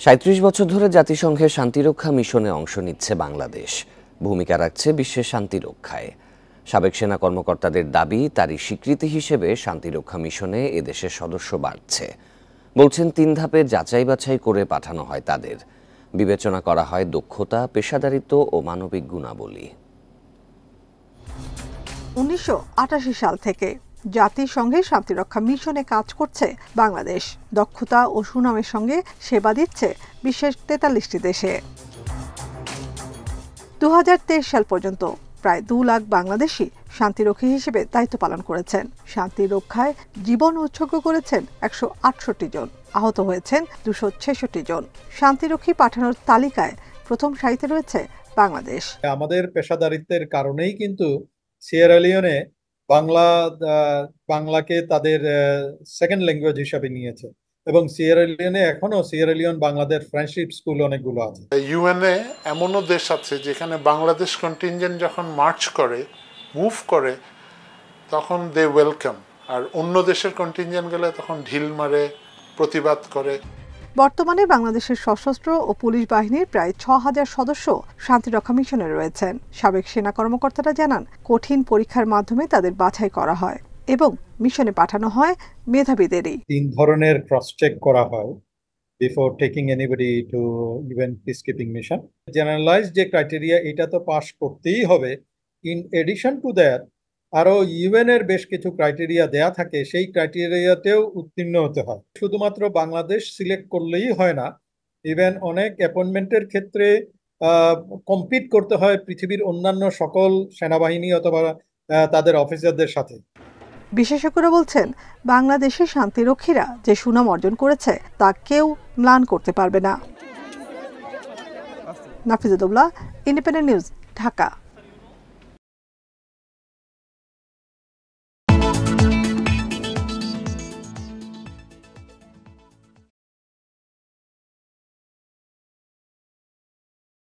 ৩৭ বছর ধরে জাতিসংঘের শান্তিরক্ষা মিশনে অংশ নিচ্ছে বাংলাদেশ। ভূমিকা রাখছে বিশ্বের শান্তি রক্ষায়। সাবেক সেনা কর্মকর্তাদের দাবি, তারই স্বীকৃতি হিসেবে শান্তিরক্ষা মিশনে এদেশের সদস্য বাড়ছে। বলছেন ৩ ধাপে যাচাই বাছাই করে পাঠানো হয় তাদের। বিবেচনা করা হয় দক্ষতা, পেশাদারিত্ব ও মানবিক গুণাবলী। ১৯৮৮ সাল থেকে জাতিসংঘের শান্তিরক্ষা মিশনে কাজ করছে বাংলাদেশ। দক্ষতা ও সুনামের সঙ্গে সেবা দিচ্ছে বিশ্বের ৪৩টি দেশে। ২০২৩ সাল পর্যন্ত প্রায় ২ লাখ বাংলাদেশি শান্তিরক্ষী হিসেবে দায়িত্ব পালন করেছেন। শান্তি রক্ষায় জীবন উৎসর্গ করেছেন ১৬৮ জন, আহত হয়েছেন ২৬৬ জন। শান্তিরক্ষী পাঠানোর তালিকায় প্রথম সারিতে রয়েছে বাংলাদেশ। আমাদের পেশাদারিত্বের কারণেই কিন্তু সিয়েরা লিওনে বাংলাকে তাদের সেকেন্ড ল্যাঙ্গুয়েজ হিসাবে নিয়েছে এবং সিয়েরা লিওনে এখনো Sierra Leone Bangladesh friendship school অনেকগুলো আছে। ইউএনএ এমনও দেশ আছে যেখানে বাংলাদেশ কন্টিনজেন্ট যখন মার্চ করে, মুভ করে, তখন দে ওয়েলকাম, আর অন্য দেশের কন্টিনজেন্ট গেলে তখন ঢিল মারে, প্রতিবাদ করে। বর্তমানে বাংলাদেশের সশস্ত্র ও পুলিশ বাহিনীর প্রায় ৬,০০০ সদস্য শান্তিরক্ষা মিশনে রয়েছেন। সাবেক সেনা কর্মকর্তারা জানান, কঠিন পরীক্ষার মাধ্যমে তাদের বাছাই করা হয় এবং মিশনে পাঠানো হয় মেধাবীদেরই। ৩ ধরনের ক্রস চেক করা হয় before taking anybody to even peacekeeping mission. Generalize যে ক্রাইটেরিয়া, এটা তো পাস করতেই হবে। ইন এডিশন টু দ্যাট আরো ইউএন এর বেশ কিছু ক্রাইটেরিয়া দেয়া থাকে, সেই ক্রাইটেরিয়াতেও উত্তীর্ণ হতে হয়। শুধুমাত্র বাংলাদেশ সিলেক্ট করলেই হয় না, ইভেন অনেক অ্যাপয়েন্টমেন্টের ক্ষেত্রে কম্পিট করতে হয় পৃথিবীর অন্যান্য সকল সেনাবাহিনী অথবা তাদের অফিসারদের সাথে। বিশেষজ্ঞরা বলছেন, বাংলাদেশের শান্তিরক্ষীরা যে সুনাম অর্জন করেছে তা কেউ ম্লান করতে পারবে না। নাফিজুদ্দৌলা, ইন্ডিপেন্ডেন্ট নিউজ, ঢাকা।